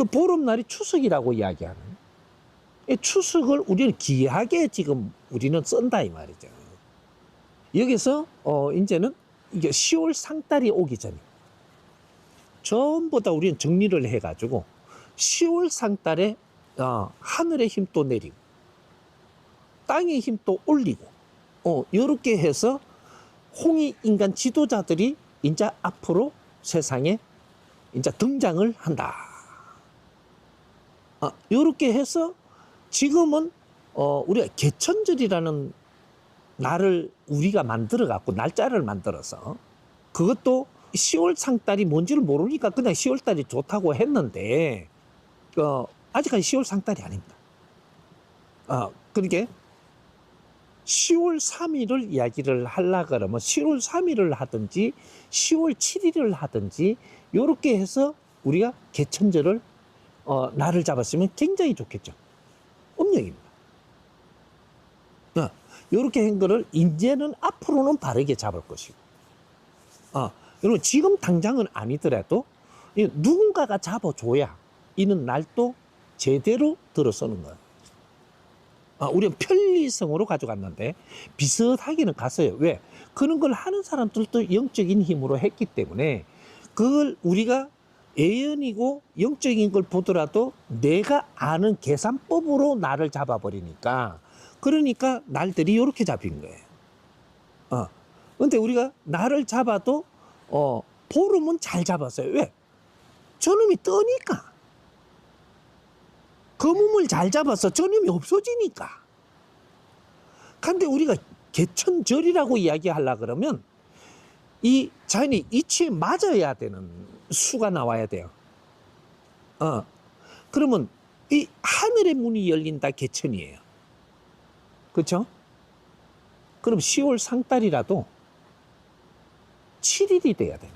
그 보름날이 추석이라고 이야기하는. 이 추석을 우리는 귀하게 지금 우리는 쓴다 이 말이죠. 여기서 이제는 이게 10월 상달이 오기 전에 전부 다 우리는 정리를 해가지고 10월 상달에 하늘의 힘 또 내리고 땅의 힘 또 올리고 이렇게 해서 홍익인간 지도자들이 이제 앞으로 세상에 이제 등장을 한다. 이렇게 해서 지금은 우리가 개천절이라는 날을 우리가 만들어 갖고 날짜를 만들어서 그것도 10월 상달이 뭔지를 모르니까 그냥 10월 달이 좋다고 했는데 아직까지 10월 상달이 아닙니다. 그러니까 10월 3일을 이야기를 하려고 그러면 10월 3일을 하든지 10월 7일을 하든지 이렇게 해서 우리가 개천절을 날을 잡았으면 굉장히 좋겠죠. 음력입니다. 이렇게 한 거를 이제는 앞으로는 바르게 잡을 것이고 여러분 지금 당장은 아니더라도 누군가가 잡아줘야 이는 날도 제대로 들어서는 거예요. 우리는 편리성으로 가져갔는데 비슷하게는 갔어요. 왜? 그런 걸 하는 사람들도 영적인 힘으로 했기 때문에 그걸 우리가 예언이고 영적인 걸 보더라도 내가 아는 계산법으로 날을 잡아버리니까 그러니까 날들이 이렇게 잡힌 거예요. 근데 우리가 날을 잡아도 보름은 잘 잡았어요. 왜? 저놈이 뜨니까. 거몸을 잘 잡아서 저놈이 없어지니까. 근데 우리가 개천절이라고 이야기하려고 그러면 이 자연이 이치에 맞아야 되는 수가 나와야 돼요. 그러면 이 하늘의 문이 열린다 개천이에요. 그렇죠? 그럼 10월 상달이라도 7일이 돼야 돼요.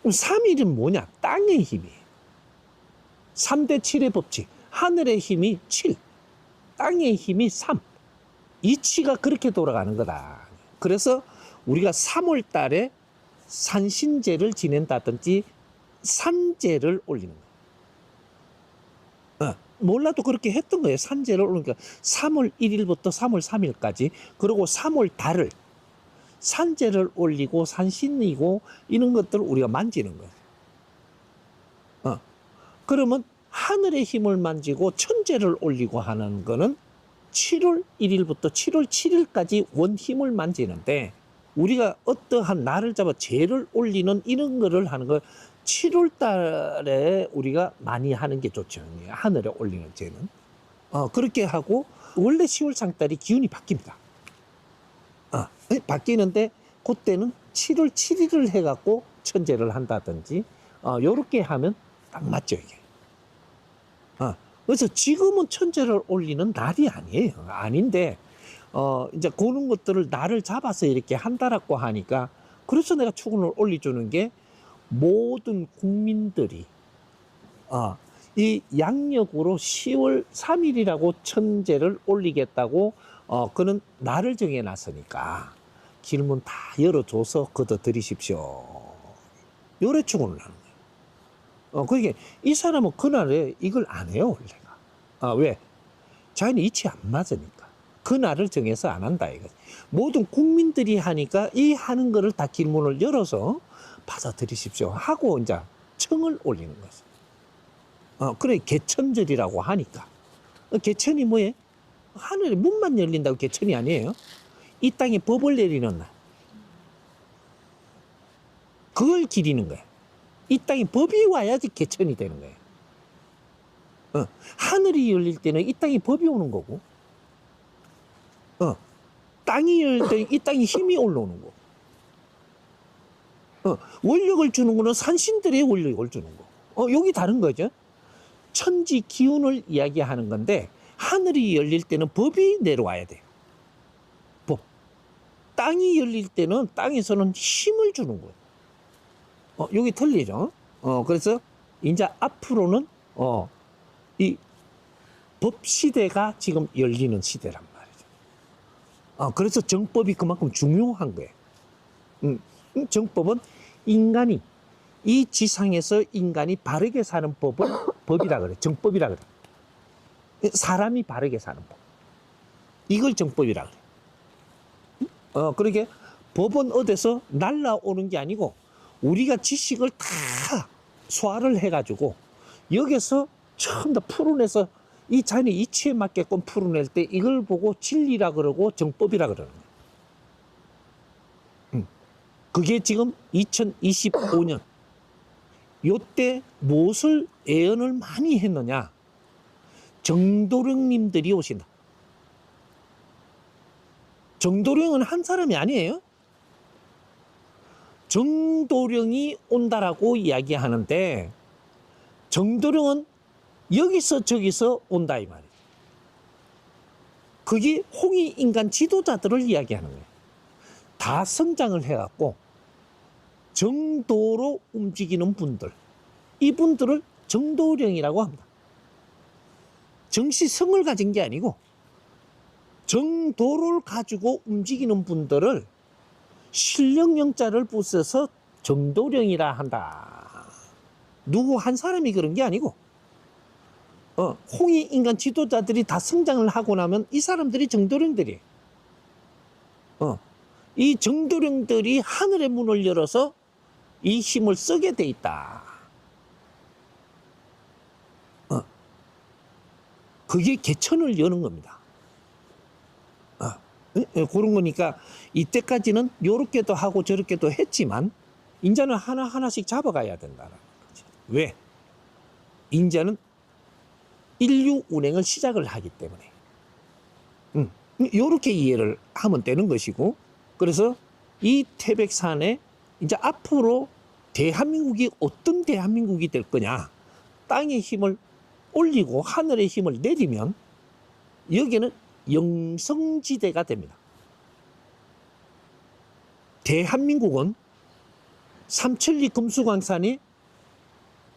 3일은 뭐냐? 땅의 힘이에요. 3대 7의 법칙. 하늘의 힘이 7, 땅의 힘이 3. 이치가 그렇게 돌아가는 거다. 그래서 우리가 3월 달에 산신제를 지낸다든지 산제를 올리는 거예요. 몰라도 그렇게 했던 거예요. 산제를 올리니까 3월 1일부터 3월 3일까지 그리고 3월 달을 산제를 올리고 산신이고 이런 것들을 우리가 만지는 거예요. 그러면 하늘의 힘을 만지고 천제를 올리고 하는 거는 7월 1일부터 7월 7일까지 원 힘을 만지는데 우리가 어떠한 날을 잡아 제를 올리는 이런 거를 하는 거 7월 달에 우리가 많이 하는 게 좋죠. 하늘에 올리는 제는. 그렇게 하고 원래 10월 상달이 기운이 바뀝니다. 바뀌는데 그때는 7월 7일을 해갖고 천제를 한다든지 요렇게 하면 딱 맞죠 이게. 그래서 지금은 천제를 올리는 날이 아니에요. 아닌데 이제 그런 것들을 날을 잡아서 이렇게 한다라고 하니까 그래서 내가 축운을 올려주는 게 모든 국민들이 이 양력으로 10월 3일이라고 천제를 올리겠다고 그는 날을 정해놨으니까 길문 다 열어줘서 걷어들이십시오. 요래 축운을 하는 거예요. 그러니까 이 사람은 그날에 이걸 안 해요 원래가. 왜? 자연이 이치 안 맞으니까 그 날을 정해서 안 한다 이거지. 모든 국민들이 하니까 이 하는 거를 다 길문을 열어서 받아들이십시오 하고 이제 청을 올리는 거죠. 그래 개천절이라고 하니까 개천이 뭐예요? 하늘에 문만 열린다고 개천이 아니에요. 이 땅에 법을 내리는 날 그걸 기리는 거예요. 이 땅에 법이 와야지 개천이 되는 거예요. 하늘이 열릴 때는 이 땅에 법이 오는 거고 땅이 열릴 때는 이 땅에 힘이 올라오는 거고 원력을 주는 거는 산신들의 원력을 주는 거. 여기 다른 거죠. 천지 기운을 이야기하는 건데 하늘이 열릴 때는 법이 내려와야 돼요. 법. 땅이 열릴 때는 땅에서는 힘을 주는 거예요. 여기 틀리죠. 그래서 이제 앞으로는 이 법 시대가 지금 열리는 시대란 말이죠. 그래서 정법이 그만큼 중요한 거예요. 정법은 인간이 이 지상에서 인간이 바르게 사는 법을 법이라 그래. 정법이라 그래. 사람이 바르게 사는 법. 이걸 정법이라 그래. 그러게 법은 어디서 날라오는 게 아니고 우리가 지식을 다 소화를 해가지고 여기서 처음 다 풀어내서 이 자연의 이치에 맞게끔 풀어낼 때 이걸 보고 진리라 그러고 정법이라 그러는 거예요. 그게 지금 2025년 요때 무엇을 예언을 많이 했느냐? 정도령님들이 오신다. 정도령은 한 사람이 아니에요. 정도령이 온다라고 이야기하는데 정도령은 여기서 저기서 온다 이 말이에요. 그게 홍익인간 지도자들을 이야기하는 거예요. 다 성장을 해갖고 정도로 움직이는 분들, 이분들을 정도령이라고 합니다. 정시성을 가진 게 아니고 정도를 가지고 움직이는 분들을 신령영자를 부숴서 정도령이라 한다. 누구 한 사람이 그런 게 아니고 홍익인간 지도자들이 다 성장을 하고 나면 이 사람들이 정도령들이에요. 이 정도령들이 하늘의 문을 열어서 이 힘을 쓰게 돼 있다. 그게 개천을 여는 겁니다. 그런 거니까 이때까지는 요렇게도 하고 저렇게도 했지만 이제는 하나하나씩 잡아가야 된다는 거지. 왜? 이제는 인류 운행을 시작을 하기 때문에 요렇게 이해를 하면 되는 것이고, 그래서 이 태백산에 이제 앞으로 대한민국이 어떤 대한민국이 될 거냐, 땅의 힘을 올리고 하늘의 힘을 내리면 여기는 영성지대가 됩니다. 대한민국은 삼천리 금수강산이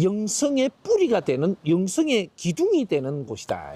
영성의 뿌리가 되는, 영성의 기둥이 되는 곳이다.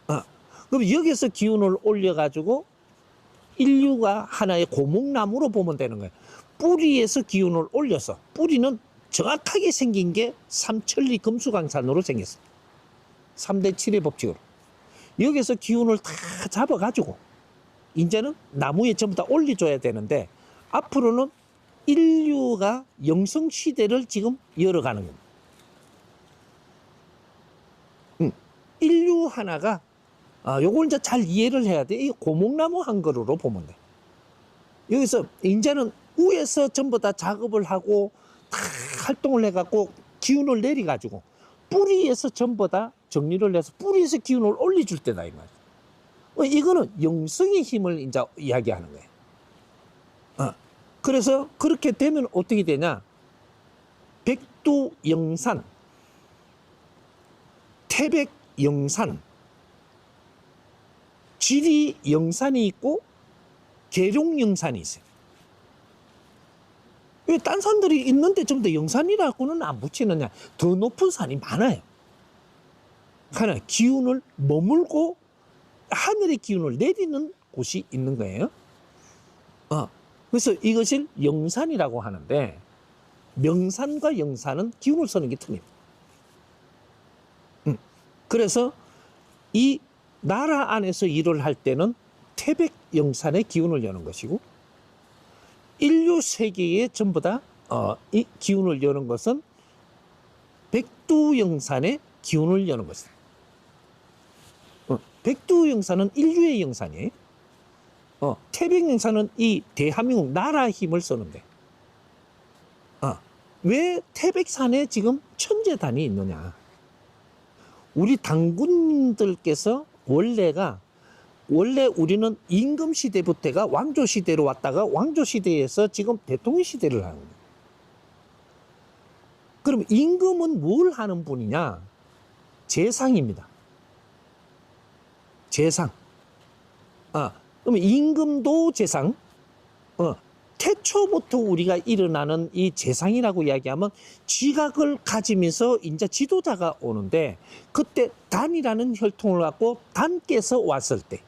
그럼 여기서 기운을 올려가지고 인류가 하나의 고목나무로 보면 되는 거예요. 뿌리에서 기운을 올려서, 뿌리는 정확하게 생긴 게 삼천리 금수강산으로 생겼습니다. 3대 7의 법칙으로. 여기서 기운을 다 잡아가지고 이제는 나무에 전부 다 올려줘야 되는데 앞으로는 인류가 영성시대를 지금 열어가는 겁니다. 인류 하나가 요걸 이제 잘 이해를 해야 돼. 이 고목나무 한 그루로 보면 돼. 여기서 이제는 위에서 전부 다 작업을 하고 다 활동을 해갖고 기운을 내려가지고 뿌리에서 전부 다 정리를 해서 뿌리에서 기운을 올려줄 때다 이 말이야. 이거는 영성의 힘을 이제 이야기하는 거예요. 그래서 그렇게 되면 어떻게 되냐? 백두영산, 태백영산, 지리영산이 있고 계룡영산이 있어요. 왜 딴 산들이 있는데 좀 더 영산이라고는 안 붙이느냐? 더 높은 산이 많아요. 하나 기운을 머물고 하늘의 기운을 내리는 곳이 있는 거예요. 그래서 이것을 영산이라고 하는데 명산과 영산은 기운을 쓰는 게 틀립니다. 그래서 이 나라 안에서 일을 할 때는 태백영산의 기운을 여는 것이고, 인류 세계에 전부 다 이 기운을 여는 것은 백두영산의 기운을 여는 것이다. 백두영산은 인류의 영산이에요. 태백영산은 이 대한민국 나라의 힘을 쓰는데, 왜 태백산에 지금 천재단이 있느냐? 우리 당군님들께서 원래 우리는 임금시대부터가 왕조시대로 왔다가 왕조시대에서 지금 대통령시대를 하는 거예요. 그럼 임금은 뭘 하는 분이냐? 재상입니다. 재상. 그럼 임금도 재상. 태초부터 우리가 일어나는 이 재상이라고 이야기하면 지각을 가지면서 이제 지도자가 오는데, 그때 단이라는 혈통을 갖고 단께서 왔을 때,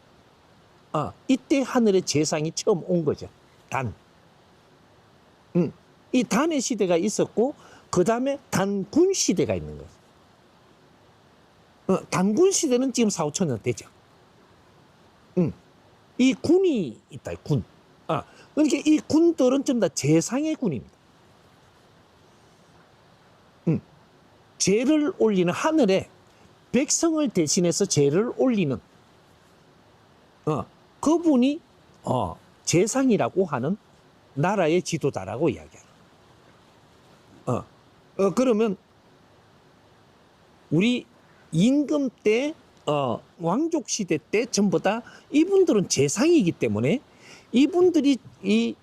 이때 하늘의 재상이 처음 온 거죠. 단. 이 단의 시대가 있었고 그 다음에 단군 시대가 있는 거예요. 단군 시대는 지금 4, 5천 년 되죠. 이 군이 있다. 군. 그러니까 이 군들은 전부 다 재상의 군입니다. 제를 올리는, 하늘에 백성을 대신해서 제를 올리는 그분이 재상이라고 하는 나라의 지도자라고 이야기해요. 그러면 우리 임금 때 왕족 시대 때 전부 다 이분들은 재상이기 때문에 이분들이 이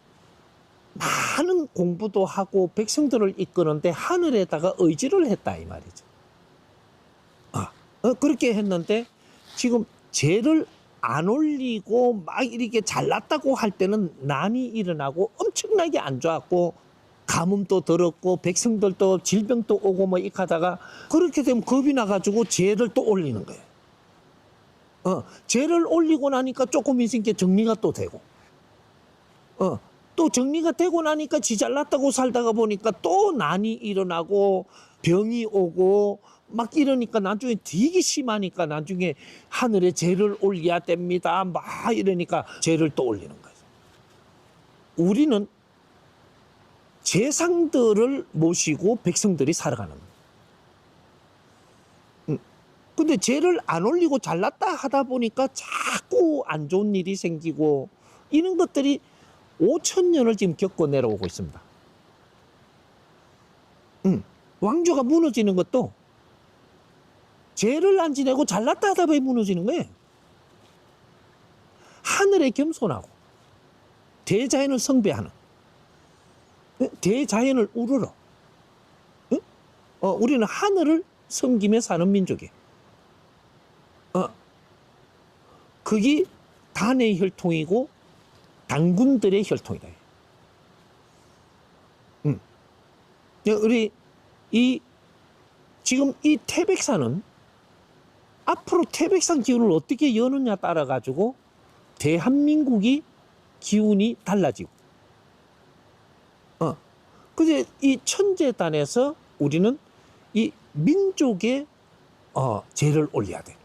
많은 공부도 하고 백성들을 이끄는데 하늘에다가 의지를 했다 이 말이죠. 그렇게 했는데 지금 제를 안 올리고 막 이렇게 잘났다고 할 때는 난이 일어나고 엄청나게 안 좋았고 가뭄도 들었고 백성들도 질병도 오고 뭐 이렇게 하다가 그렇게 되면 겁이 나가지고 제를 또 올리는 거예요. 제를 올리고 나니까 조금 있으니까 정리가 또 되고 또 정리가 되고 나니까 지 잘났다고 살다가 보니까 또 난이 일어나고 병이 오고 막 이러니까 나중에 되게 심하니까 나중에 하늘에 제를 올려야 됩니다. 막 이러니까 제를 또 올리는 거예요. 우리는 재상들을 모시고 백성들이 살아가는 거예요. 근데 제를 안 올리고 잘났다 하다 보니까 자꾸 안 좋은 일이 생기고 이런 것들이 5천 년을 지금 겪고 내려오고 있습니다. 왕조가 무너지는 것도 죄를 안 지내고 잘났다 하다 보니 무너지는 거예요. 하늘에 겸손하고 대자연을 숭배하는, 대자연을 우러러 우리는 하늘을 섬기며 사는 민족이에요. 그게 단의 혈통이고 단군들의 혈통이다. 우리 지금 이 태백산은 앞으로 태백산 기운을 어떻게 여느냐 따라 가지고 대한민국이 기운이 달라지고, 그래서 이 천재단에서 우리는 이 민족의 제를 올려야 돼.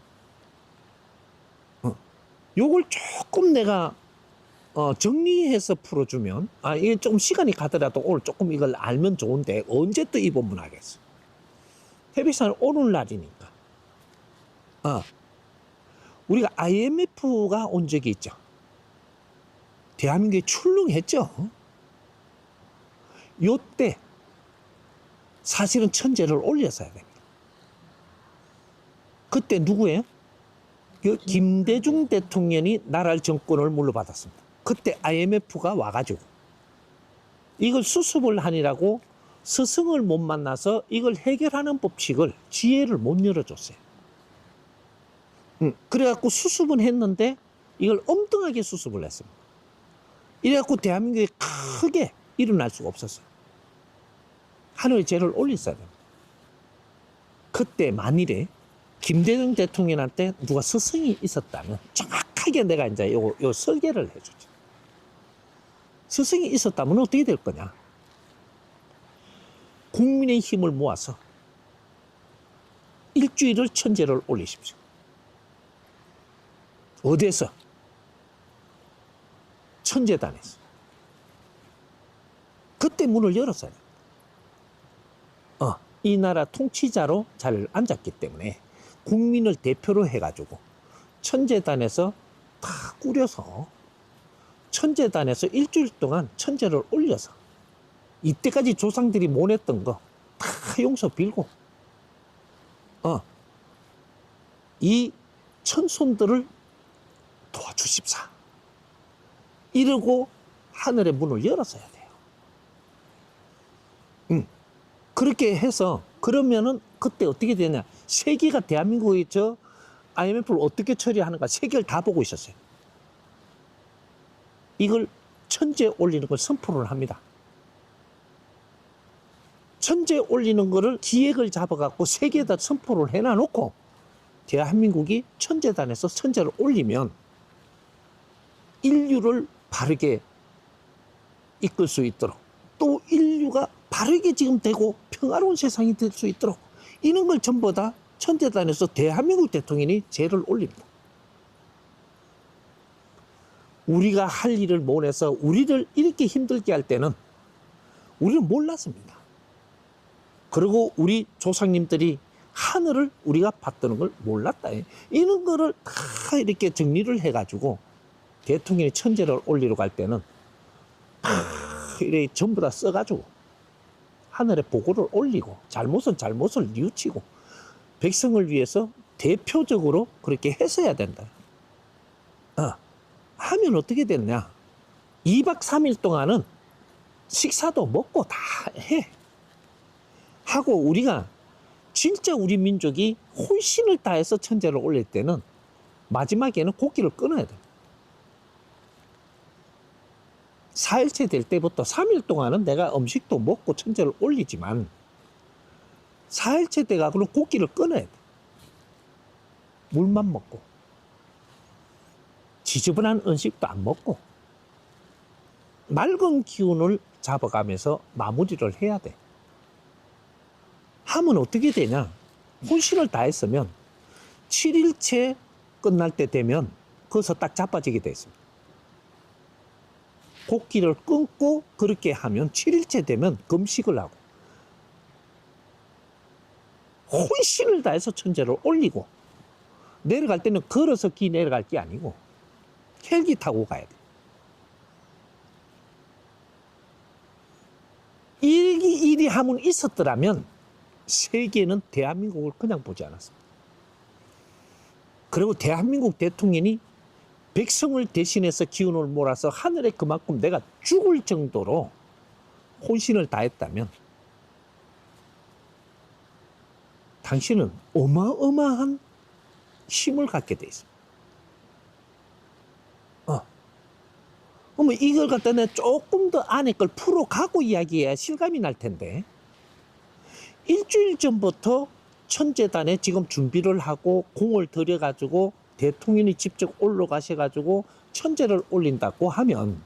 요걸 조금 내가 정리해서 풀어주면, 이게 조금 시간이 가더라도 오늘 조금 이걸 알면 좋은데 언제 또 이 본문 하겠어. 태백산은 오늘날이니까. 우리가 IMF가 온 적이 있죠. 대한민국에 출렁했죠. 요때 사실은 천재를 올렸어야 됩니다. 그때 누구예요? 김대중 대통령이 나라의 정권을 물러받았습니다. 그때 IMF가 와가지고 이걸 수습을 하느라고 스승을 못 만나서 이걸 해결하는 법칙을, 지혜를 못 열어줬어요. 그래갖고 수습은 했는데 이걸 엉뚱하게 수습을 했습니다. 이래갖고 대한민국이 크게 일어날 수가 없었어요. 하늘의 죄를 올렸어야 됩니다. 그때 만일에 김대중 대통령한테 누가 스승이 있었다면 정확하게 내가 이제 요 설계를 해주죠. 스승이 있었다면 어떻게 될 거냐? 국민의 힘을 모아서 일주일을 천재를 올리십시오. 어디에서? 천재단에서. 그때 문을 열었어요. 이 나라 통치자로 잘 앉았기 때문에 국민을 대표로 해가지고 천재단에서 다 꾸려서 천재단에서 일주일 동안 천재를 올려서 이때까지 조상들이 못했던 거 다 용서 빌고 이 천손들을 도와주십사 이러고 하늘의 문을 열었어야 돼요. 그렇게 해서 그러면은 그때 어떻게 되냐, 세계가 대한민국의 저 IMF를 어떻게 처리하는가 세계를 다 보고 있었어요. 이걸 천재 올리는 걸 선포를 합니다. 천재 올리는 거를 기획을 잡아갖고 세계에다 선포를 해놔놓고 대한민국이 천재단에서 천재를 올리면 인류를 바르게 이끌 수 있도록, 또 인류가 바르게 지금 되고 평화로운 세상이 될 수 있도록 이런 걸 전부 다 천재단에서 대한민국 대통령이 죄를 올립니다. 우리가 할 일을 못해서 우리를 이렇게 힘들게 할 때는 우리는 몰랐습니다. 그리고 우리 조상님들이 하늘을 우리가 받드는 걸 몰랐다. 이런 거를 다 이렇게 정리를 해가지고 대통령이 천재를 올리러 갈 때는 이렇게 전부 다 써가지고 하늘에 보고를 올리고 잘못은 잘못을 뉘우치고 백성을 위해서 대표적으로 그렇게 했어야 된다. 하면 어떻게 됐냐? 2박 3일 동안은 식사도 먹고 다 해. 하고 우리가 진짜 우리 민족이 혼신을 다해서 천재를 올릴 때는 마지막에는 고기를 끊어야 돼. 4일째 될 때부터 3일 동안은 내가 음식도 먹고 천재를 올리지만 4일째 때가 그럼 고기를 끊어야 돼. 물만 먹고 지저분한 음식도 안 먹고 맑은 기운을 잡아가면서 마무리를 해야 돼. 하면 어떻게 되냐? 혼신을 다했으면 7일째 끝날 때 되면 거기서 딱 자빠지게 돼 있습니다. 고기를 끊고 그렇게 하면 7일째 되면 금식을 하고 혼신을 다해서 천재를 올리고 내려갈 때는 걸어서 기 내려갈 게 아니고 헬기 타고 가야 돼. 일이 하면 있었더라면 세계는 대한민국을 그냥 보지 않았습니다. 그리고 대한민국 대통령이 백성을 대신해서 기운을 몰아서 하늘에 그만큼 내가 죽을 정도로 혼신을 다했다면 당신은 어마어마한 힘을 갖게 돼 있습니다. 그러면 이걸 갖다 내가 조금 더 안에 걸 풀어가고 이야기해야 실감이 날 텐데 일주일 전부터 천재단에 지금 준비를 하고 공을 들여가지고 대통령이 직접 올라가셔가지고 천재를 올린다고 하면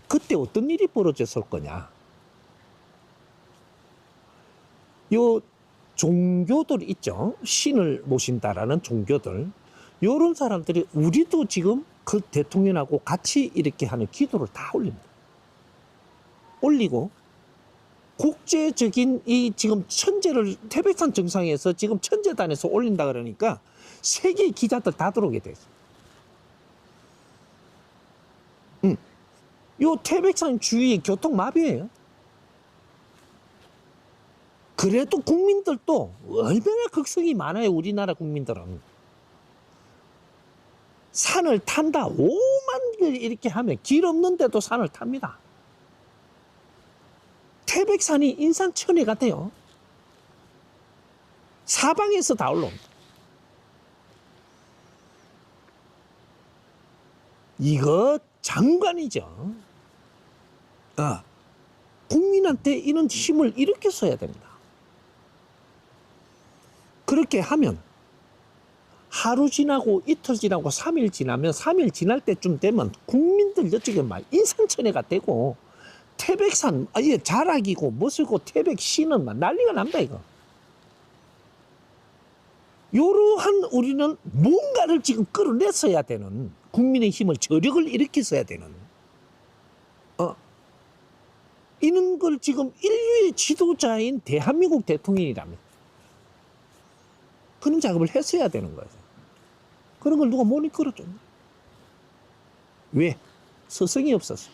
그때 어떤 일이 벌어졌을 거냐? 요 종교들 있죠. 신을 모신다라는 종교들. 요런 사람들이 우리도 지금 그 대통령하고 같이 이렇게 하는 기도를 다 올립니다. 올리고 국제적인 이 지금 천재를 태백산 정상에서 지금 천재단에서 올린다 그러니까 세계 기자들 다 들어오게 됐어요. 요 태백산 주위에 교통 마비예요. 그래도 국민들도 얼마나 극성이 많아요. 우리나라 국민들은. 산을 탄다. 5만 길 이렇게 하면 길 없는데도 산을 탑니다. 태백산이 인산천외가 돼요. 사방에서 다 올라옵니다. 이거 장관이죠. 국민한테 이런 힘을 이렇게 써야 됩니다. 그렇게 하면 하루 지나고 이틀 지나고 3일 지나면 3일 지날 때쯤 되면 국민들 저쪽에 막 인산천외가 되고 태백산 아예 자락이고 멋을고 태백시는 막 난리가 납니다. 이거. 요러한 우리는 뭔가를 지금 끌어냈어야 되는 국민의 힘을 저력을 일으켰어야 되는 이런 걸 지금 인류의 지도자인 대한민국 대통령이라면 그런 작업을 했어야 되는 거예요. 그런 걸 누가 못 이끌어줬나? 왜? 서성이 없었어.